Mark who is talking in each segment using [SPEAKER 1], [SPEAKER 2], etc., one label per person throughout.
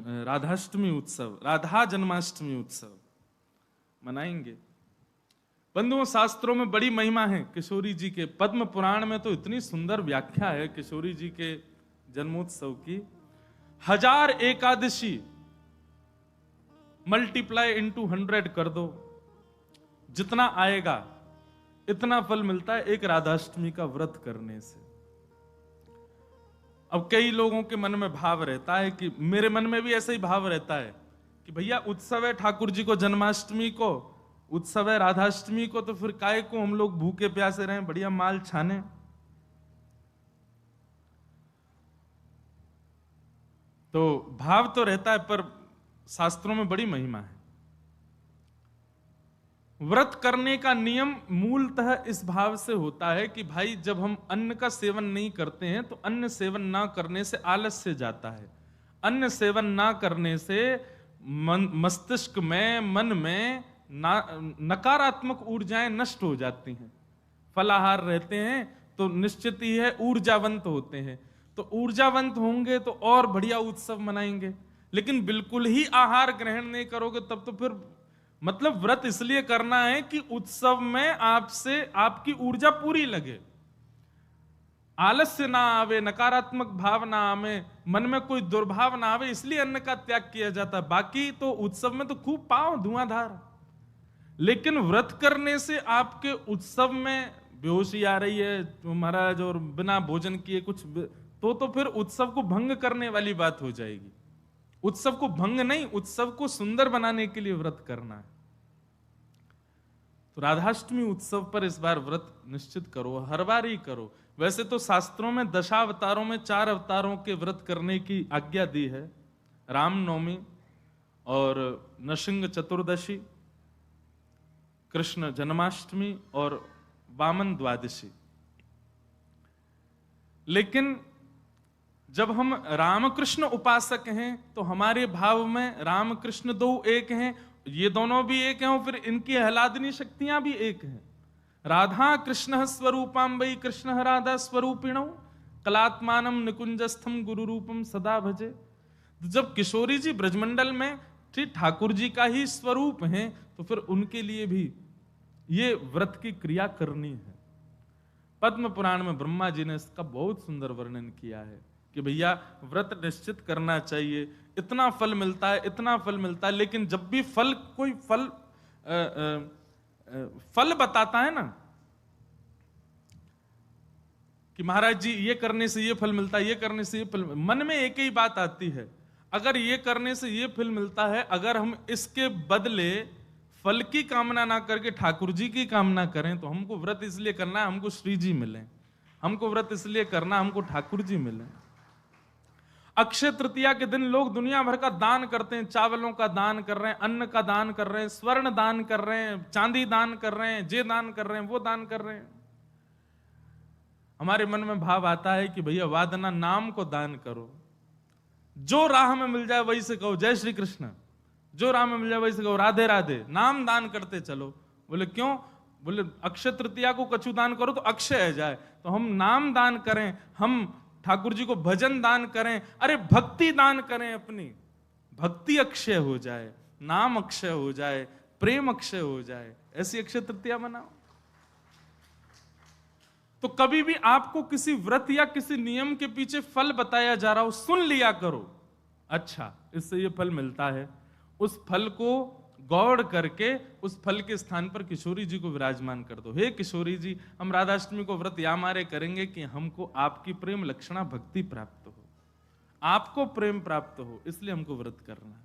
[SPEAKER 1] राधाष्टमी उत्सव, राधा जन्माष्टमी उत्सव मनाएंगे। बंधुओं, शास्त्रों में बड़ी महिमा है किशोरी जी के। पद्म पुराण में तो इतनी सुंदर व्याख्या है किशोरी जी के जन्मोत्सव की। 1000 एकादशी मल्टीप्लाई इनटू 100 कर दो, जितना आएगा इतना फल मिलता है एक राधाष्टमी का व्रत करने से। अब कई लोगों के मन में भाव रहता है कि मेरे मन में भी ऐसा ही भाव रहता है कि भैया उत्सव है ठाकुर जी को जन्माष्टमी को, उत्सव है राधाष्टमी को, तो फिर काहे को हम लोग भूखे प्यासे रहें, बढ़िया माल छाने। तो भाव तो रहता है, पर शास्त्रों में बड़ी महिमा है। व्रत करने का नियम मूलतः इस भाव से होता है कि भाई जब हम अन्न का सेवन नहीं करते हैं तो अन्न सेवन ना करने से आलस्य जाता है। अन्न सेवन ना करने से मस्तिष्क में, मन में नकारात्मक ऊर्जाएं नष्ट हो जाती हैं। फलाहार रहते हैं तो निश्चित ही है ऊर्जावंत होते हैं, तो ऊर्जावंत होंगे तो और बढ़िया उत्सव मनाएंगे। लेकिन बिल्कुल ही आहार ग्रहण नहीं करोगे तब तो फिर मतलब व्रत इसलिए करना है कि उत्सव में आपसे आपकी ऊर्जा पूरी लगे, आलस्य ना आवे, नकारात्मक भाव ना आवे, मन में कोई दुर्भाव ना आवे, इसलिए अन्न का त्याग किया जाता है। बाकी तो उत्सव में तो खूब पाओ धुआंधार, लेकिन व्रत करने से आपके उत्सव में बेहोशी आ रही है महाराज और बिना भोजन किए कुछ तो फिर उत्सव को भंग करने वाली बात हो जाएगी। उत्सव को भंग नहीं, उत्सव को सुंदर बनाने के लिए व्रत करना है। तो राधाष्टमी उत्सव पर इस बार व्रत निश्चित करो, हर बार ही करो। वैसे तो शास्त्रों में दशावतारों में 4 अवतारों के व्रत करने की आज्ञा दी है, रामनवमी और नृसिंह चतुर्दशी, कृष्ण जन्माष्टमी और वामन द्वादशी। लेकिन जब हम रामकृष्ण उपासक हैं तो हमारे भाव में रामकृष्ण दो एक हैं, ये दोनों भी एक हैं और फिर इनकी आह्लादनी शक्तियां भी एक हैं। राधा कृष्ण स्वरूपाम वै कृष्ण राधा स्वरूपिणौ कलात्मानम निकुंजस्थम गुरु रूपम सदा भजे। जब किशोरी जी ब्रजमंडल में ठीक ठाकुर जी का ही स्वरूप हैं तो फिर उनके लिए भी ये व्रत की क्रिया करनी है। पद्म पुराण में ब्रह्मा जी ने इसका बहुत सुंदर वर्णन किया है कि भैया व्रत निश्चित करना चाहिए, इतना फल मिलता है, इतना फल मिलता है। लेकिन जब भी फल कोई फल बताता है ना कि महाराज जी ये करने से ये फल मिलता है, ये करने से ये फल, मन में एक ही बात आती है, अगर ये करने से ये फल मिलता है, अगर हम इसके बदले फल की कामना ना करके ठाकुर जी की कामना करें तो हमको व्रत इसलिए करना है हमको श्री जी मिले, हमको व्रत इसलिए करना हमको ठाकुर जी मिले। अक्षय तृतीया के दिन लोग दुनिया भर का दान करते हैं, चावलों का दान कर रहे हैं, अन्न का दान कर रहे हैं, स्वर्ण दान कर रहे हैं, चांदी दान कर रहे हैं, जे दान कर रहे हैं, वो दान कर रहे हैं। हमारे मन में भाव आता है कि भैया वादना नाम को दान करो, जो राह में मिल जाए वही से कहो जय श्री कृष्ण, जो राह में मिल जाए वही से कहो राधे राधे, नाम दान करते चलो। बोले क्यों? बोले अक्षय तृतीया को कछु दान करो तो अक्षय है जाए, तो हम नाम दान करें, हम ठाकुर जी को भजन दान करें, अरे भक्ति दान करें, अपनी भक्ति अक्षय हो जाए, नाम अक्षय हो जाए, प्रेम अक्षय हो जाए, ऐसी अक्षय तृतीया मनाओ। तो कभी भी आपको किसी व्रत या किसी नियम के पीछे फल बताया जा रहा हो, सुन लिया करो, अच्छा इससे ये फल मिलता है, उस फल को गौड़ करके उस फल के स्थान पर किशोरी जी को विराजमान कर दो। हे किशोरी जी, हम राधाष्टमी को व्रत या मारे करेंगे कि हमको आपकी प्रेम लक्षणा भक्ति प्राप्त हो, आपको प्रेम प्राप्त हो, इसलिए हमको व्रत करना है।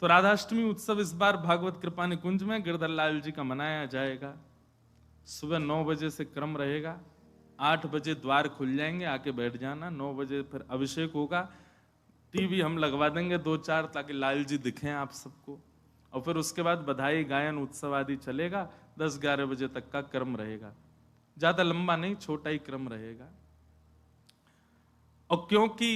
[SPEAKER 1] तो राधाष्टमी उत्सव इस बार भागवत कृपा निकुंज में गिरधर लाल जी का मनाया जाएगा। सुबह 9 बजे से क्रम रहेगा, 8 बजे द्वार खुल जाएंगे, आके बैठ जाना। 9 बजे फिर अभिषेक होगा, टीवी हम लगवा देंगे 2-4 ताकि लाल जी दिखें आप सबको, और फिर उसके बाद बधाई गायन उत्सव आदि चलेगा। 10-11 बजे तक का क्रम रहेगा, ज्यादा लंबा नहीं, छोटा ही क्रम रहेगा। और क्योंकि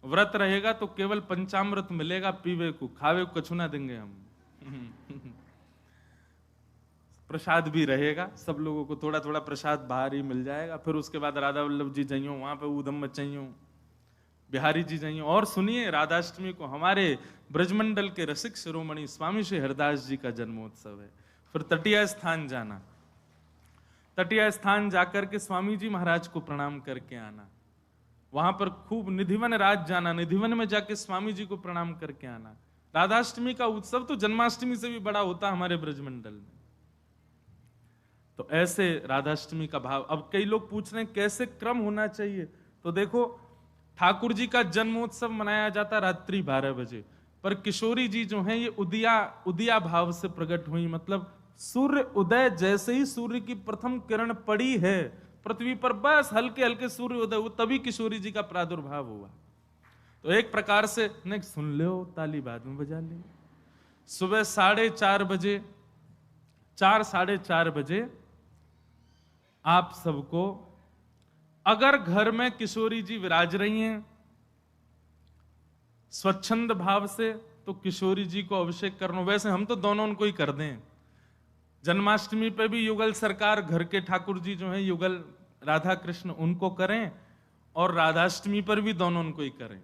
[SPEAKER 1] व्रत रहेगा तो केवल पंचामृत मिलेगा पीवे को, खावे को कछु ना देंगे हम। प्रसाद भी रहेगा, सब लोगों को थोड़ा थोड़ा प्रसाद बाहर ही मिल जाएगा। फिर उसके बाद राधा वल्लभ जी जाइयो, वहां पे ऊधम मचाइयो, बिहारी जी जाइए और सुनिए, राधाष्टमी को हमारे ब्रजमंडल के रसिक शिरोमणि स्वामी श्री हरदास जी का जन्मोत्सव है। फिर तटीय स्थान जाना, तटीय स्थान जाकर के स्वामी जी महाराज को प्रणाम करके आना, वहां पर खूब निधिवन राज जाना, निधिवन में जाके स्वामी जी को प्रणाम करके आना। राधाष्टमी का उत्सव तो जन्माष्टमी से भी बड़ा होता हमारे ब्रजमंडल में। तो ऐसे राधाष्टमी का भाव। अब कई लोग पूछ रहे हैं कैसे क्रम होना चाहिए, तो देखो ठाकुर जी का जन्मोत्सव मनाया जाता रात्रि 12 बजे, पर किशोरी जी जो हैं ये उदिया भाव से प्रकट हुई, मतलब सूर्य उदय जैसे ही सूर्य की प्रथम किरण पड़ी है पृथ्वी पर, बस हल्के हल्के सूर्य उदय हुआ, तभी किशोरी जी का प्रादुर्भाव हुआ। तो एक प्रकार से नहीं सुन लो, ताली बाद में बजा ले। सुबह 4:30 बजे, 4-4:30 बजे आप सबको, अगर घर में किशोरी जी विराज रही हैं स्वच्छंद भाव से, तो किशोरी जी को अभिषेक करना। वैसे हम तो दोनों उनको ही कर दें, जन्माष्टमी पे भी युगल सरकार घर के ठाकुर जी जो हैं युगल राधा कृष्ण उनको करें, और राधाष्टमी पर भी दोनों उनको ही करें।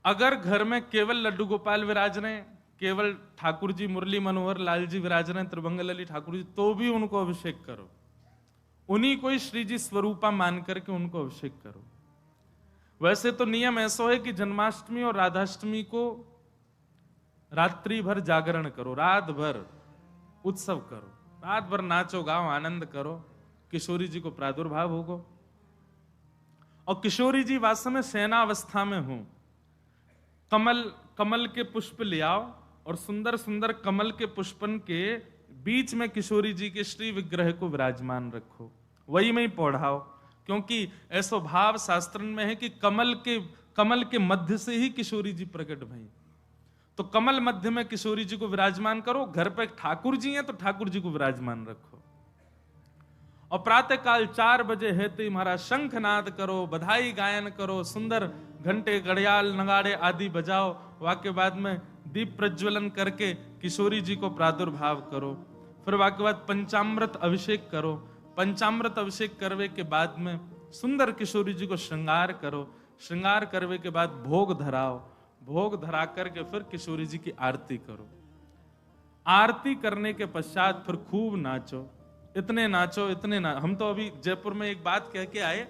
[SPEAKER 1] अगर घर में केवल लड्डू गोपाल विराज रहे, केवल ठाकुर जी मुरली मनोहर लाल जी विराज रहे, त्रिभंगलली ठाकुर जी, तो भी उनको अभिषेक करो, उन्हीं को ही श्री जी स्वरूपा मान करके उनको अभिषेक करो। वैसे तो नियम ऐसा है कि जन्माष्टमी और राधाष्टमी को रात्रि भर जागरण करो, रात भर उत्सव करो, रात भर नाचो गाओ आनंद करो, किशोरी जी को प्रादुर्भाव होगा। और किशोरी जी वास्तव में सेनावस्था में हो, कमल के पुष्प ले आओ और सुंदर सुंदर कमल के पुष्पन के बीच में किशोरी जी के श्री विग्रह को विराजमान रखो, वही में ही पौढ़ाओ, क्योंकि ऐसा भाव शास्त्र में है कि कमल के मध्य से ही किशोरी जी प्रकट भई। तो कमल मध्य में किशोरी जी को विराजमान करो, घर पे ठाकुर जी हैं तो ठाकुर जी को विराजमान रखो। और प्रातः काल 4 बजे है तो महाराज शंखनाद करो, बधाई गायन करो, सुंदर घंटे घड़ियाल नगाड़े आदि बजाओ, वाक्य बाद में दीप प्रज्वलन करके किशोरी जी को प्रादुर्भाव करो। फिर वाक्य बाद पंचामृत अभिषेक करो, पंचामृत अभिषेक करवे के बाद में सुंदर किशोरी जी को श्रृंगार करो, श्रृंगार करवे के बाद भोग धराओ, भोग धरा करके फिर किशोरी जी की आरती करो। आरती करने के पश्चात फिर खूब नाचो, इतने नाचो इतने हम तो अभी जयपुर में एक बात कह के आए,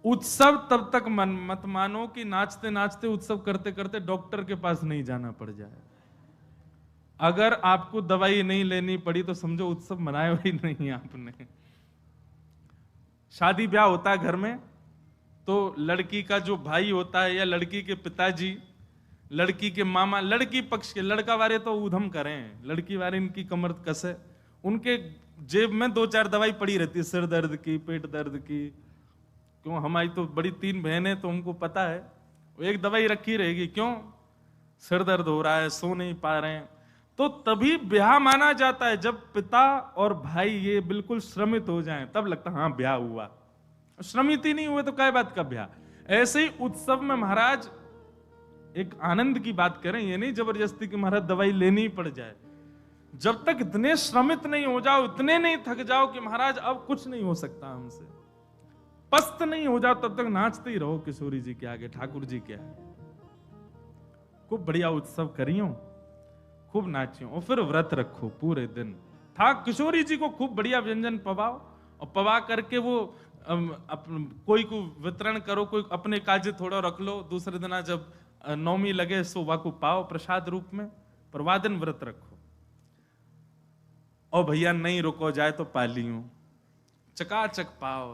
[SPEAKER 1] उत्सव तब तक मत मानो कि नाचते नाचते उत्सव करते करते डॉक्टर के पास नहीं जाना पड़ जाए। अगर आपको दवाई नहीं लेनी पड़ी तो समझो उत्सव मनाया ही नहीं आपने। शादी ब्याह होता है घर में, तो लड़की का जो भाई होता है या लड़की के पिताजी, लड़की के मामा, लड़की पक्ष के, लड़का वाले तो ऊधम करें, लड़की वाले इनकी कमर कसे, उनके जेब में 2-4 दवाई पड़ी रहती है, सिर दर्द की, पेट दर्द की। क्यों, हमारी तो बड़ी 3 बहनें, तो उनको पता है वो एक दवाई रखी रहेगी, क्यों सिर दर्द हो रहा है, सो नहीं पा रहे हैं। तो तभी ब्याह माना जाता है जब पिता और भाई ये बिल्कुल श्रमित हो जाएं, तब लगता है हाँ ब्याह हुआ। श्रमित ही नहीं हुए तो क्या बात का ब्याह। ऐसे ही उत्सव में महाराज एक आनंद की बात करें, ये नहीं जबरदस्ती कि महाराज दवाई लेनी ही पड़ जाए। जब तक इतने श्रमित नहीं हो जाओ, इतने नहीं थक जाओ कि महाराज अब कुछ नहीं हो सकता हमसे, पस्त नहीं हो जाओ, तब तक नाचते ही रहो किशोरी जी के आगे, ठाकुर जी के आगे। खूब बढ़िया उत्सव करियो, खूब नाचियो, और फिर व्रत रखो पूरे दिन। किशोरी जी को खूब बढ़िया व्यंजन पवाओ, और पवा करके वो कोई को वितरण करो, कोई अपने काजे थोड़ा रख लो, दूसरे दिन जब नौमी लगे सो वाकू पाओ प्रसाद रूप में, पर वादन व्रत रखो। और भैया नहीं रुको जाए तो पालियो, चकाचक पाओ,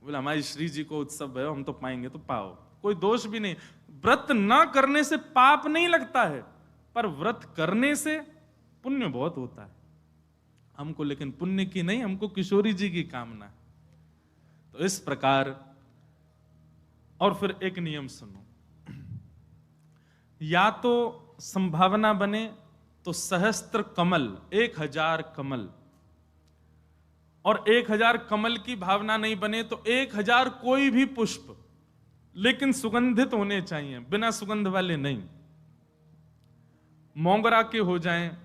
[SPEAKER 1] बोला हमारी श्री जी को उत्सव है हम तो पाएंगे तो पाओ, कोई दोष भी नहीं। व्रत ना करने से पाप नहीं लगता है, पर व्रत करने से पुण्य बहुत होता है हमको, लेकिन पुण्य की नहीं, हमको किशोरी जी की कामना है। तो इस प्रकार, और फिर एक नियम सुनो, या तो संभावना बने तो सहस्त्र कमल, 1000 कमल, और 1000 कमल की भावना नहीं बने तो 1000 कोई भी पुष्प, लेकिन सुगंधित होने चाहिए, बिना सुगंध वाले नहीं। मोगरा के हो जाएं,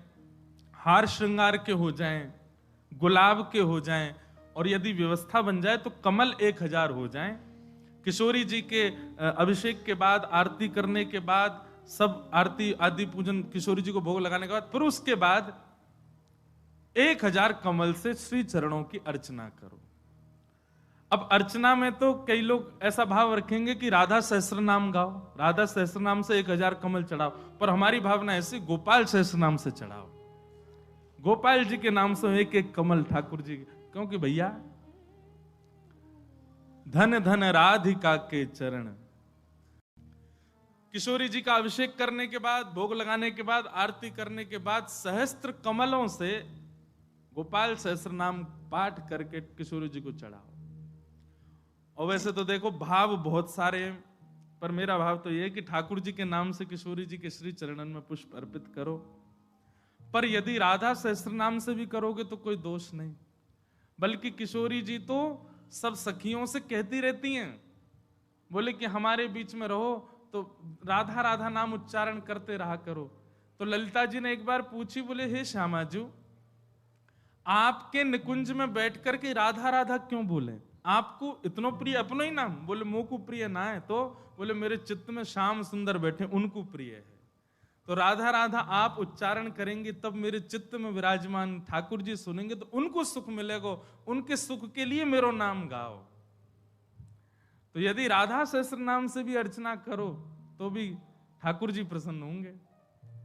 [SPEAKER 1] हार श्रृंगार के हो जाएं, गुलाब के हो जाएं, और यदि व्यवस्था बन जाए तो कमल 1000 हो जाएं, किशोरी जी के अभिषेक के बाद, आरती करने के बाद, सब आरती आदि पूजन किशोरी जी को भोग लगाने के बाद, फिर उसके बाद 1000 कमल से श्री चरणों की अर्चना करो। अब अर्चना में तो कई लोग ऐसा भाव रखेंगे कि राधा सहस्त्र नाम गाओ, राधा सहस्त्र नाम से 1000 कमल चढ़ाओ, पर हमारी भावना ऐसी, गोपाल सहस्त्र नाम से चढ़ाओ। गोपाल जी के नाम से एक एक कमल ठाकुर जी, क्योंकि भैया धन धन राधिका के चरण। किशोरी जी का अभिषेक करने के बाद, भोग लगाने के बाद, आरती करने के बाद सहस्त्र कमलों से गोपाल सहस्त्र नाम पाठ करके किशोरी जी को चढ़ाओ। और वैसे तो देखो भाव बहुत सारे हैं, पर मेरा भाव तो यह है कि ठाकुर जी के नाम से किशोरी जी के श्री चरणन में पुष्प अर्पित करो। पर यदि राधा सहस्त्र नाम से भी करोगे तो कोई दोष नहीं, बल्कि किशोरी जी तो सब सखियों से कहती रहती हैं, बोले कि हमारे बीच में रहो तो राधा राधा नाम उच्चारण करते रहा करो। तो ललिता जी ने एक बार पूछी, बोले हे श्यामाजू, आपके निकुंज में बैठ करके राधा राधा क्यों बोले? आपको इतनो प्रिय अपनो ही नाम? बोले मोह को प्रिय ना है, तो बोले मेरे चित्त में श्याम सुंदर बैठे, उनको प्रिय है। तो राधा राधा आप उच्चारण करेंगे तब मेरे चित्त में विराजमान ठाकुर जी सुनेंगे तो उनको सुख मिलेगा, उनके सुख के लिए मेरो नाम गाओ। तो यदि राधा सहस्त्र नाम से भी अर्चना करो तो भी ठाकुर जी प्रसन्न होंगे,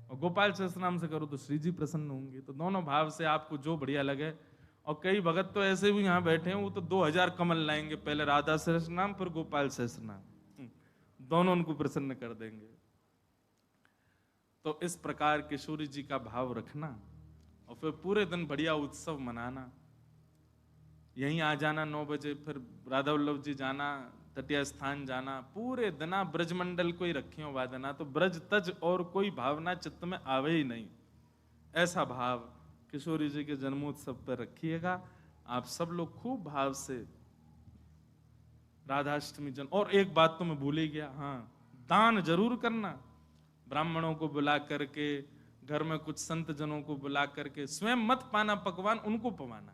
[SPEAKER 1] और गोपाल सहस्त्र नाम से करो तो श्री जी प्रसन्न होंगे। तो दोनों भाव से आपको जो बढ़िया लगे। और कई भगत तो ऐसे भी यहाँ बैठे हैं, वो तो 2000 कमल लाएंगे, पहले राधा सहस्त्र नाम फिर गोपाल सहस्त्र नाम, दोनों उनको प्रसन्न कर देंगे। तो इस प्रकार किशोरी जी का भाव रखना और फिर पूरे दिन बढ़िया उत्सव मनाना। यहीं आ जाना 9 बजे, फिर राधा वल्लभ जी जाना, तटिया स्थान जाना, पूरे दिना ब्रजमंडल को ही रखियो वादना, तो ब्रज तज और कोई भावना चित्त में आवे ही नहीं। ऐसा भाव किशोरी जी के जन्मोत्सव पर रखिएगा। आप सब लोग खूब भाव से राधाष्टमी जन। और एक बात तो मैं भूल ही गया, हाँ, दान जरूर करना। ब्राह्मणों को बुला करके, घर में कुछ संत जनों को बुला करके, स्वयं मत पाना पकवान, उनको पवाना,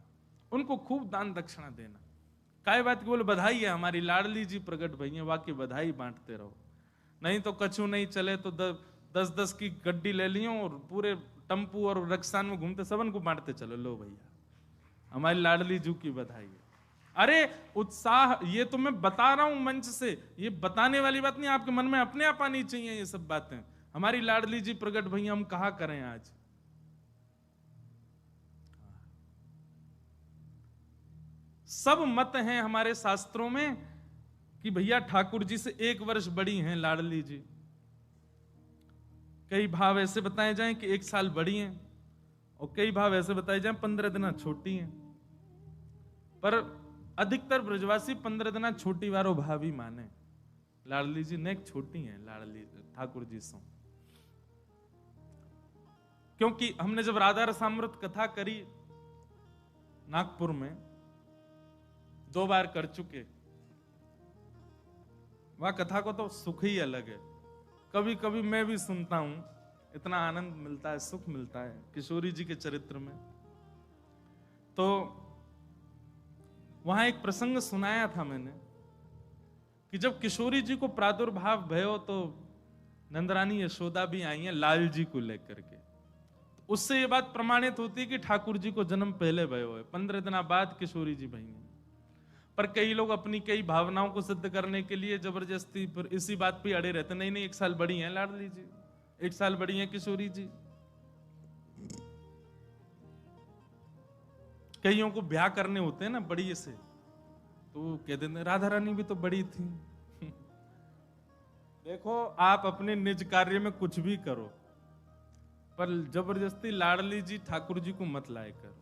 [SPEAKER 1] उनको खूब दान दक्षिणा देना। काय बात की? बोले बधाई है, हमारी लाडली जी प्रकट भई है, वाकई बधाई बांटते रहो। नहीं तो कछु नहीं चले तो 10-10 की गड्डी ले लियो और पूरे टम्पू और रक्सान में घूमते सबन को बांटते चलो, लो भैया हमारी लाडली जू की बधाई है। अरे उत्साह, ये तो मैं बता रहा हूं मंच से, ये बताने वाली बात नहीं, आपके मन में अपने आप आनी चाहिए ये सब बातें। हमारी लाडली जी प्रकट भैया, हम कहा करें आज। सब मत हैं हमारे शास्त्रों में कि भैया ठाकुर जी से 1 वर्ष बड़ी हैं लाडली जी। कई भाव ऐसे बताए जाएं कि 1 साल बड़ी हैं, और कई भाव ऐसे बताए जाएं 15 दिन छोटी हैं। पर अधिकतर ब्रजवासी 15 दिन छोटी वारो भाव ही माने। लाडली जी ने छोटी हैं लाडली ठाकुर जी से, क्योंकि हमने जब राधा रसामृत कथा करी नागपुर में, 2 बार कर चुके, वह कथा को तो सुख ही अलग है। कभी कभी मैं भी सुनता हूं, इतना आनंद मिलता है, सुख मिलता है किशोरी जी के चरित्र में। तो वहां एक प्रसंग सुनाया था मैंने कि जब किशोरी जी को प्रादुर्भाव भयो तो नंदरानी यशोदा भी आई हैं लाल जी को लेकर के। तो उससे ये बात प्रमाणित होती है कि ठाकुर जी को जन्म पहले भयो है, 15 दिन बाद किशोरी जी भई हैं। पर कई लोग अपनी कई भावनाओं को सिद्ध करने के लिए जबरदस्ती फिर इसी बात पे अड़े रहते, नहीं 1 साल बड़ी हैं लाडली जी, 1 साल बड़ी हैं किशोरी जी। कईयों को ब्याह करने होते हैं ना बड़ी से, तो कह देते राधा रानी भी तो बड़ी थी। देखो आप अपने निज कार्य में कुछ भी करो, पर जबरदस्ती लाडली जी ठाकुर जी को मत लाए कर।